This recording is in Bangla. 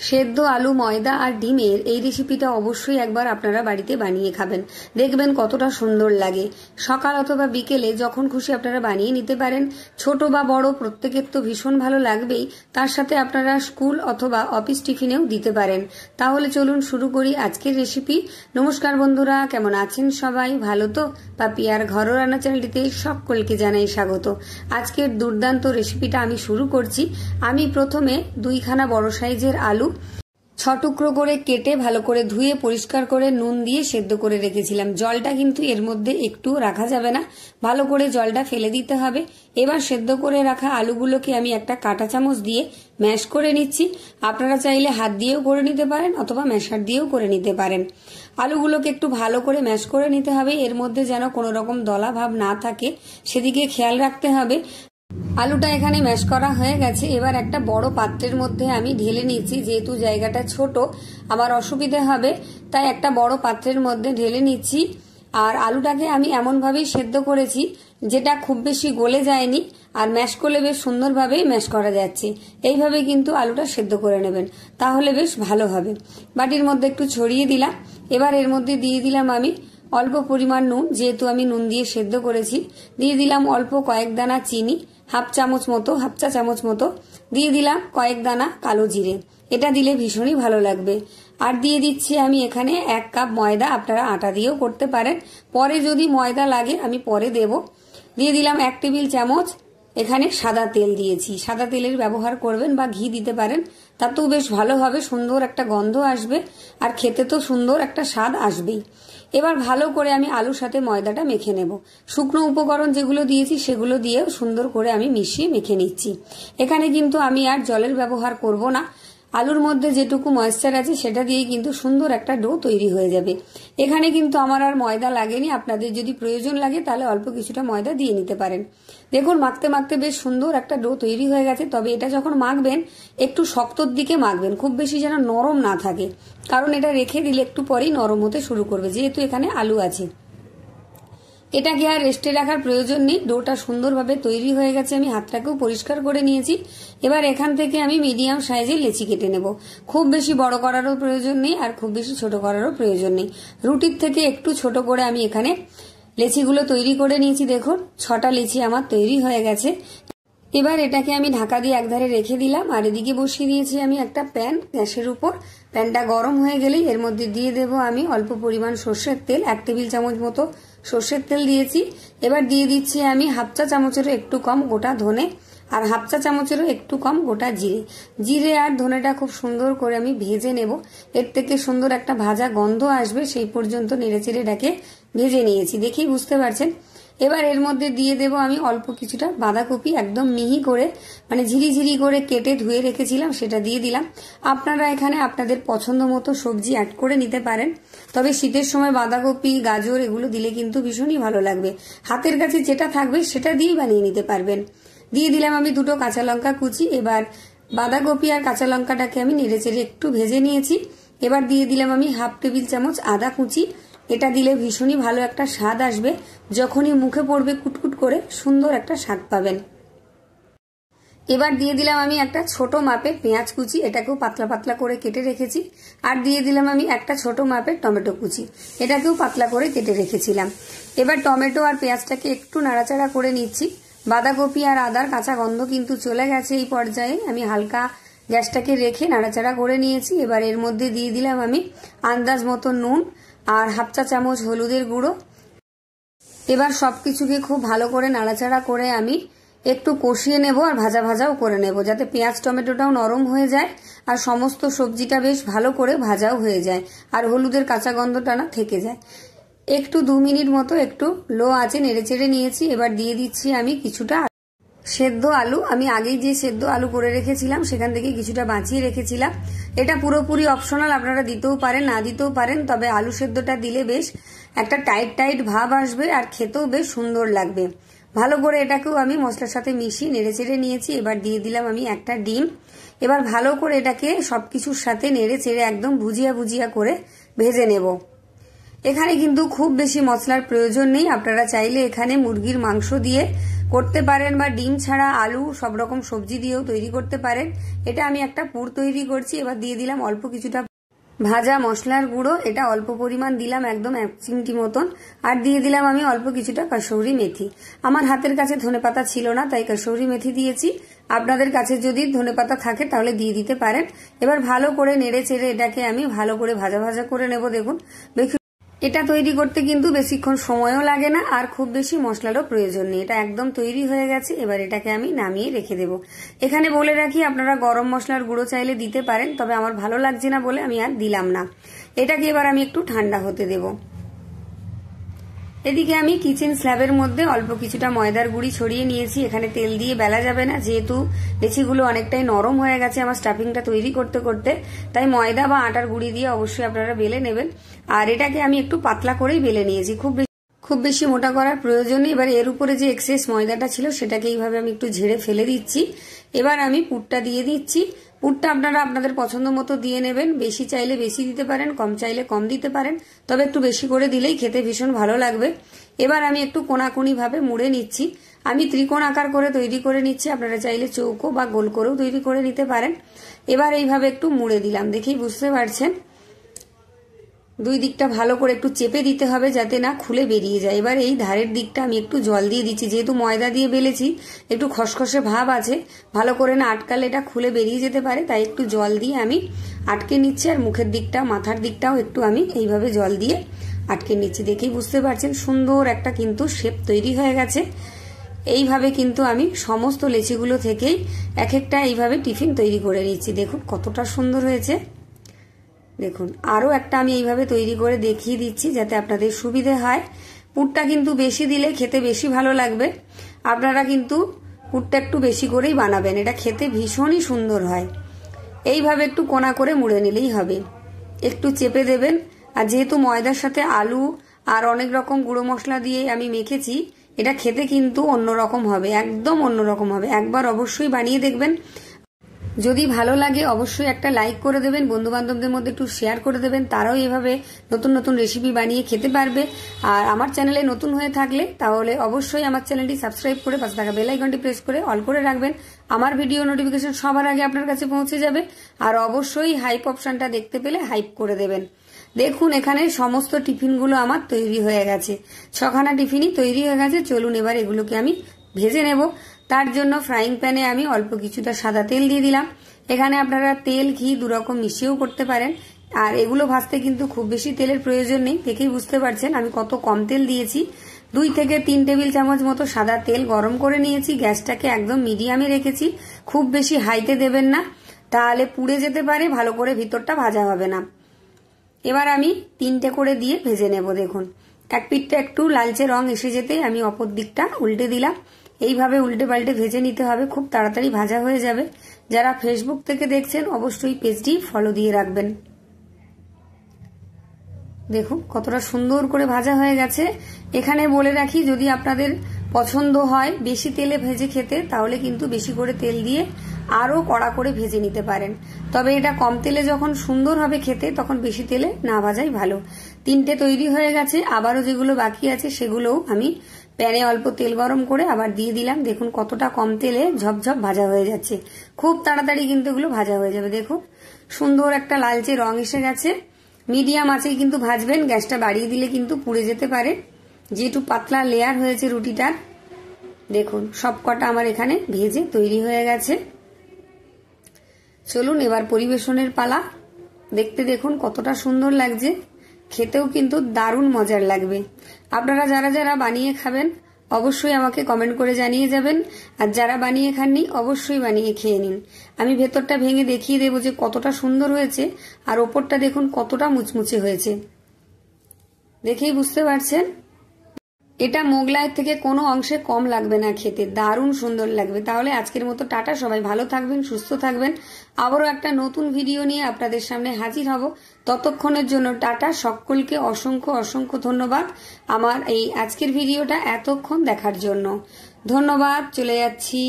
সেদ্ধ আলু, ময়দা আর ডিমের এই রেসিপিটা অবশ্যই একবার আপনারা বাড়িতে বানিয়ে খাবেন। দেখবেন কতটা সুন্দর লাগে। সকাল অথবা বিকেলে যখন খুশি আপনারা বানিয়ে নিতে পারেন। ছোট বা বড় প্রত্যেকের তো ভীষণ ভালো লাগবেই, তার সাথে আপনারা স্কুল অথবা অফিস টিফিনেও দিতে পারেন। তাহলে চলুন শুরু করি আজকের রেসিপি। নমস্কার বন্ধুরা, কেমন আছেন সবাই? ভালো তো? পাপিয়ার ঘরোয়া রান্না চ্যানেলটিতে সকলকে জানাই স্বাগত। আজকের দুর্দান্ত রেসিপিটা আমি শুরু করছি। আমি প্রথমে 2খানা বড় সাইজের আলু 6 টুকরো করে কেটে ভালো করে ধুয়ে পরিষ্কার করে নুন দিয়ে সেদ্ধ করে রেখেছিলাম। জলটা কিন্তু এর মধ্যে একটু রাখা যাবে না, ভালো করে জলটা ফেলে দিতে হবে। এবার সেদ্ধ করে রাখা আলুগুলোকে আমি একটা কাঁটা চামচ দিয়ে ম্যাশ করে নিচ্ছি। আপনারা চাইলে হাত দিয়েও করে নিতে পারেন অথবা ম্যাশার দিয়েও করে নিতে পারেন। আলুগুলোকে একটু ভালো করে ম্যাশ করে নিতে হবে, এর মধ্যে যেন কোনো রকম দলা ভাব না থাকে সেদিকে খেয়াল রাখতে হবে। আলুটা এখানে ম্যাশ করা হয়ে গেছে। এবার একটা বড় পাত্রের মধ্যে আমি ঢেলে নিচ্ছি। যেহেতু জায়গাটা ছোট আমার অসুবিধা হবে, তাই একটা বড় পাত্রের মধ্যে ঢেলে নিচ্ছি। আর আলুটাকে আমি এমনভাবেই সেদ্ধ করেছি যেটা খুব বেশি গলে যায়নি, আর ম্যাশ করলে বেশ সুন্দরভাবেই ম্যাশ করা যাচ্ছে। এইভাবে কিন্তু আলুটা সেদ্ধ করে নেবেন, তাহলে বেশ ভালো হবে। বাটির মধ্যে একটু ছড়িয়ে দিলাম। এবার এর মধ্যে দিয়ে দিলাম আমি অল্প পরিমাণ নুন, যেহেতু আমি নুন দিয়ে সেদ্ধ করেছি। দিয়ে দিলাম অল্প কয়েক দানা চিনি, হাফ চা চামচ মতো। দিয়ে দিলাম কয়েক দানা কালো জিরে, এটা দিলে ভীষণই ভালো লাগবে। আর দিয়ে দিচ্ছি আমি এখানে 1 কাপ ময়দা, আপনারা আটা দিয়েও করতে পারেন, পরে যদি ময়দা লাগে আমি পরে দেব। দিয়ে দিলাম 1 টেবিল চামচ এখানে সাদা তেল দিয়েছি। সাদা তেলের ব্যবহার করবেন বা ঘি দিতে পারেন, তাতেও বেশ ভালো হবে, সুন্দর একটা গন্ধ আসবে আর খেতে তো সুন্দর একটা স্বাদ আসবেই। এবার ভালো করে আমি আলুর সাথে ময়দাটা মেখে নেব। শুকনো উপকরণ যেগুলো দিয়েছি সেগুলো দিয়েও সুন্দর করে আমি মিশিয়ে মেখে নিচ্ছি। এখানে কিন্তু আমি আর জলের ব্যবহার করব না। আলুর মধ্যে যেটুকু ময়েশ্চার আছে সেটা দিয়ে কিন্তু সুন্দর একটা ডো তৈরি হয়ে যাবে। এখানে কিন্তু আমার আর ময়দা লাগেনি, আপনাদের যদি প্রয়োজন লাগে তাহলে অল্প কিছুটা ময়দা দিয়ে নিতে পারেন। দেখুন মাখতে মাখতে বেশ সুন্দর একটা ডো তৈরি হয়ে গেছে। তবে এটা যখন মাখবেন একটু শক্তর দিকে মাখবেন, খুব বেশি যেন নরম না থাকে, কারণ এটা রেখে দিলে একটু পরেই নরম হতে শুরু করবে, যেহেতু এখানে আলু আছে। এটাকে আর রেস্টে রাখার প্রয়োজন নেই। ডোটা সুন্দরভাবে তৈরি হয়ে গেছে, আমি হাতটাকেও পরিষ্কার করে নিয়েছি। এবার এখান থেকে আমি মিডিয়াম সাইজের লেচি কেটে নেব। খুব বেশি বড় করারও প্রয়োজন নেই আর খুব বেশি ছোট করারও প্রয়োজন নেই। রুটির থেকে একটু ছোট করে আমি এখানে লেচিগুলো তৈরি করে নিয়েছি। দেখুন 6টা লেচি আমার তৈরি হয়ে গেছে। এবার এটাকে আমি ঢাকা দিয়ে একধারে রেখে দিলাম, আর এদিকে বসিয়ে দিয়েছি আমি একটা প্যান গ্যাসের উপর। প্যানটা গরম হয়ে গেলেই এর মধ্যে দিয়ে দেব আমি অল্প পরিমাণ সর্ষের তেল, 1 টেবিল চামচ মতো সর্ষের তেল দিয়েছি। এবার দিয়ে দিচ্ছি আমি হাফ চা চামচেরও একটু কম গোটা ধনে আর হাফ চা চামচেরও একটু কম গোটা জিরে। জিরে আর ধনেটা খুব সুন্দর করে আমি ভেজে নেব। এর থেকে সুন্দর একটা ভাজা গন্ধ আসবে, সেই পর্যন্ত নেড়েচেড়ে এটাকে ভেজে নিয়েছি, দেখেই বুঝতে পারছেন। এবার এর মধ্যে দিয়ে দেব আমি অল্প কিছুটা বাঁধাকপি, একদম মিহি করে মানে ঝিরিঝিরি করে কেটে ধুয়ে রেখেছিলাম, সেটা দিয়ে দিলাম। আপনারা এখানে আপনাদের পছন্দ মতো সবজি অ্যাড করে নিতে পারেন, তবে শীতের সময় বাঁধাকপি, গাজর এগুলো দিলে কিন্তু ভীষণই ভালো লাগবে। হাতের কাছে যেটা থাকবে সেটা দিয়েই বানিয়ে নিতে পারবেন। দিয়ে দিলাম আমি 2টো কাঁচা লঙ্কা কুচি। এবার বাঁধাকপি আর কাঁচা লঙ্কাটাকে আমি নেড়েচেড়ে একটু ভেজে নিয়েছি। এবার দিয়ে দিলাম আমি হাফ টেবিল চামচ আদা কুচি। এটা দিলে ভীষণই ভালো একটা স্বাদ আসবে, যখনই মুখে পড়বে কুটকুট করে সুন্দর একটা স্বাদ পাবেন। এবার দিয়ে দিলাম আমি একটা ছোট মাপের পেঁয়াজ কুচি, এটাকেও পাতলা পাতলা করে কেটে রেখেছি। আর দিয়ে দিলাম আমি একটা ছোট মাপের টমেটো কুচি, এটাকেও পাতলা করে কেটে রেখেছিলাম। এবার টমেটো আর পেঁয়াজটাকে একটু নাড়াচাড়া করে নিচ্ছি। বাঁধাকপি আর আদার কাঁচা গন্ধ কিন্তু চলে গেছে। এই পর্যায়ে আমি হালকা গ্যাসটাকে রেখে নাড়াচাড়া করে নিয়েছি। এবার এর মধ্যে দিয়ে দিলাম আমি আন্দাজ মতো নুন আর হাফ চা চামচ হলুদের গুঁড়ো। এবার সবকিছুকে খুব ভালো করে নাড়াচাড়া করে আমি একটু কষিয়ে নেব আর ভাজা ভাজাও করে নেব, যাতে পেঁয়াজ টমেটোটাও নরম হয়ে যায় আর সমস্ত সবজিটা বেশ ভালো করে ভাজাও হয়ে যায় আর হলুদের কাঁচা গন্ধটা না থেকে যায়। একটু 2 মিনিট মতো একটু লো আঁচে নেড়েচেড়ে নিয়েছি। এবার দিয়ে দিচ্ছি আমি কিছুটা সেদ্ধ আলু। আমি আগেই যে সেদ্ধ আলু করে রেখেছিলাম সেখান থেকে কিছুটা বাঁচিয়ে রেখেছিলাম। এটা পুরোপুরি অপশনাল, আপনারা দিতেও পারেন না দিতেও পারেন, তবে আলু সেদ্ধটা দিলে বেশ একটা টাইট টাইট ভাব আসবে আর খেতেও বেশ সুন্দর লাগবে। ভালো করে এটাকেও আমি মশলার সাথে মিশিয়ে নেড়েচেড়ে নিয়েছি। এবার দিয়ে দিলাম আমি একটা ডিম। এবার ভালো করে এটাকে সবকিছুর সাথে নেড়েচেড়ে একদম ভুজিয়া ভুজিয়া করে ভেজে নেব। এখানে কিন্তু খুব বেশি মশলার প্রয়োজন নেই, আপনারা চাইলে এখানে মুরগির মাংস দিয়ে করতে পারেন, বা ডিম ছাড়া আলু সব রকম সবজি দিয়েও তৈরি করতে পারেন। এটা আমি একটা পুর তৈরি করছি। এবার দিয়ে দিলাম অল্প কিছুটা ভাজা মশলার গুঁড়ো, এটা অল্প পরিমাণ দিলাম, একদম 1 চিমটি মতন। আর দিয়ে দিলাম আমি অল্প কিছুটা কসুরি মেথি। আমার হাতের কাছে ধনেপাতা ছিল না, তাই কসুরি মেথি দিয়েছি। আপনাদের কাছে যদি ধনেপাতা থাকে তাহলে দিয়ে দিতে পারেন। এবার ভালো করে নেড়ে চেড়ে এটাকে আমি ভালো করে ভাজা ভাজা করে নেব। দেখুন, এটা তৈরি করতে কিন্তু বেশিক্ষণ সময়ও লাগে না, আর খুব বেশি মশলারও প্রয়োজন নেই। এটা একদম তৈরি হয়ে গেছে। এবার এটাকে আমি নামিয়ে রেখে দেব। এখানে বলে রাখি, আপনারা গরম মশলার গুঁড়ো চাইলে দিতে পারেন, তবে আমার ভালো লাগছে না বলে আমি আর দিলাম না। এটাকে এবার আমি একটু ঠান্ডা হতে দেব। এদিকে আমি কিচেন স্ল্যাবের মধ্যে অল্প কিছুটা ময়দার গুঁড়ি ছড়িয়ে নিয়েছি। এখানে তেল দিয়ে বেলা যাবে না, যেহেতু লেচিগুলো অনেকটাই নরম হয়ে গেছে আমার স্টাফিংটা তৈরি করতে করতে, তাই ময়দা বা আটার গুঁড়ি দিয়ে অবশ্যই আপনারা বেলে নেবেন। আর এটাকে আমি একটু পাতলা করেই বেলে নিয়েছি, খুব বেশি মোটা করার প্রয়োজন নেই। এবার এর উপরে যে এক্সেস ময়দাটা ছিল সেটাকে এইভাবে আমি একটু ঝেড়ে ফেলে দিচ্ছি। এবার আমি পুরটা দিয়ে দিচ্ছি। পুরটা আপনারা আপনাদের পছন্দ মতো দিয়ে নেবেন। বেশি চাইলে বেশি দিতে পারেন, কম চাইলে কম দিতে পারেন, তবে একটু বেশি করে দিলেই খেতে ভীষণ ভালো লাগবে। এবার আমি একটু কোনাকুনি ভাবে মুড়ে নিচ্ছি। আমি ত্রিকোণ আকার করে তৈরি করে নিচ্ছি, আপনারা চাইলে চৌকো বা গোল করেও তৈরি করে নিতে পারেন। এবার এইভাবে একটু মুড়ে দিলাম, দেখেই বুঝতে পারছেন। দুই দিকটা ভালো করে একটু চেপে দিতে হবে যাতে না খুলে বেরিয়ে যায়। এবার এই ধারের দিকটা আমি একটু জল দিয়ে দিচ্ছি, যেহেতু ময়দা দিয়ে বেলেছি একটু খসখসে ভাব আছে, ভালো করে না আটকালে এটা খুলে বেরিয়ে যেতে পারে, তাই একটু জল দিয়ে আমি আটকে নিচ্ছি। আর মুখের দিকটা, মাথার দিকটাও একটু আমি এইভাবে জল দিয়ে আটকে নিচ্ছি। দেখেই বুঝতে পারছেন সুন্দর একটা কিন্তু শেপ তৈরি হয়ে গেছে। এইভাবে কিন্তু আমি সমস্ত লেচিগুলো থেকেই এক একটা এইভাবে টিফিন তৈরি করে নিচ্ছি। দেখুন কতটা সুন্দর হয়েছে। দেখুন, আরও একটা আমি এইভাবে তৈরি করে দেখিয়ে দিচ্ছি যাতে আপনাদের সুবিধে হয়। পুরটা কিন্তু বেশি দিলে খেতে বেশি ভালো লাগবে। আপনারা কিন্তু পুরটা একটু বেশি করেই বানাবেন, এটা খেতে ভীষণই সুন্দর হয়। এইভাবে একটু কোনা করে মুড়ে নিলেই হবে, একটু চেপে দেবেন। আর যেহেতু ময়দার সাথে আলু আর অনেক রকম গুঁড়ো মশলা দিয়ে আমি মেখেছি, এটা খেতে কিন্তু অন্যরকম হবে, একদম অন্যরকম হবে। একবার অবশ্যই বানিয়ে দেখবেন। যদি ভালো লাগে অবশ্যই একটা লাইক করে দেবেন, বন্ধু বান্ধবদের মধ্যে একটু শেয়ার করে দেবেন, তারাও এভাবে নতুন নতুন রেসিপি বানিয়ে খেতে পারবে। আর আমার চ্যানেলে নতুন হয়ে থাকলে তাহলে অবশ্যই আমার চ্যানেলটি সাবস্ক্রাইব করে পাশে থাকা বেল আইকনটি প্রেস করে অল করে রাখবেন। আমার ভিডিও নোটিফিকেশন সবার আগে আপনার কাছে পৌঁছে যাবে। আর অবশ্যই হাইপ অপশনটা দেখতে পেলে হাইপ করে দেবেন। দেখুন, এখানে সমস্ত টিফিনগুলো আমার তৈরি হয়ে গেছে, 6খানা টিফিনই তৈরি হয়ে গেছে। চলুন এবার এগুলোকে আমি ভেজে নেব। তার জন্য ফ্রাইং প্যানে আমি অল্প কিছুটা সাদা তেল দিয়ে দিলাম। এখানে আপনারা তেল ঘি দুরকম মিশিয়েও করতে পারেন। আর এগুলো ভাজতে কিন্তু খুব বেশি তেলের প্রয়োজন নেই, দেখেই বুঝতে পারছেন আমি কত কম তেল দিয়েছি। 2 থেকে 3 টেবিল চামচ মতো সাদা তেল গরম করে নিয়েছি। গ্যাসটাকে একদম মিডিয়ামে রেখেছি, খুব বেশি হাইতে দেবেন না, তাহলে পুড়ে যেতে পারে, ভালো করে ভিতরটা ভাজা হবে না। এবার আমি 3টে করে দিয়ে ভেজে নেব। দেখুন, এক পিঠটা একটু লালচে রং এসে যেতেই আমি অপর দিকটা উল্টে দিলাম। এইভাবে উল্টে পাল্টে ভেজে নিতে হবে, খুব তাড়াতাড়ি ভাজা হয়ে যাবে। যারা ফেসবুক থেকে দেখছেন অবশ্যই পেজটি ফলো দিয়ে রাখবেন। দেখুন কতটা সুন্দর করে ভাজা হয়ে গেছে। এখানে বলে রাখি, যদি আপনাদের পছন্দ হয় বেশি তেলে ভেজে খেতে, তাহলে কিন্তু বেশি করে তেল দিয়ে আরো কড়া করে ভেজে নিতে পারেন। তবে এটা কম তেলে যখন সুন্দর হবে খেতে, তখন বেশি তেলে না ভাজাই ভালো। 3টে তৈরি হয়ে গেছে, আবারও যেগুলো বাকি আছে সেগুলোও আমি প্যানে অল্প তেল গরম করে আবার দিয়ে দিলাম। দেখুন কতটা কম তেলে ঝপঝপ ভাজা হয়ে যাচ্ছে, খুব তাড়াতাড়ি কিন্তু এগুলো ভাজা হয়ে যাবে। দেখুন সুন্দর একটা লালচে রং এসে গেছে। মিডিয়াম আঁচেই কিন্তু ভাজবেন, গ্যাসটা বাড়িয়ে দিলে কিন্তু পুড়ে যেতে পারে, যেহেতু পাতলা লেয়ার হয়েছে রুটিটার। দেখুন সবকটা আমার এখানে ভেজে তৈরি হয়ে গেছে। চলুন এবার পরিবেশনের পালা। দেখতে দেখুন কতটা সুন্দর লাগছে, খেতেও কিন্তু দারুণ মজার লাগবে। আপনারা যারা যারা বানিয়ে খাবেন অবশ্যই আমাকে কমেন্ট করে জানিয়ে যাবেন, আর যারা বানিয়ে খাননি অবশ্যই বানিয়ে খেয়ে নিন। আমি ভেতরটা ভেঙে দেখিয়ে দেবো যে কতটা সুন্দর হয়েছে, আর ওপরটা দেখুন কতটা মুচমুচে হয়েছে, দেখেই বুঝতে পারছেন। এটা মোগলাইয়ের থেকে কোনো অংশে কম লাগবে না খেতে, দারুণ সুন্দর লাগবে। তাহলে আজকের মতো টাটা, সবাই ভালো থাকবেন, সুস্থ থাকবেন। আবারও একটা নতুন ভিডিও নিয়ে আপনাদের সামনে হাজির হব। ততক্ষণের জন্য টাটা, সকলকে অসংখ্য অসংখ্য ধন্যবাদ আমার এই আজকের ভিডিওটা এতক্ষণ দেখার জন্য। ধন্যবাদ, চলে যাচ্ছি।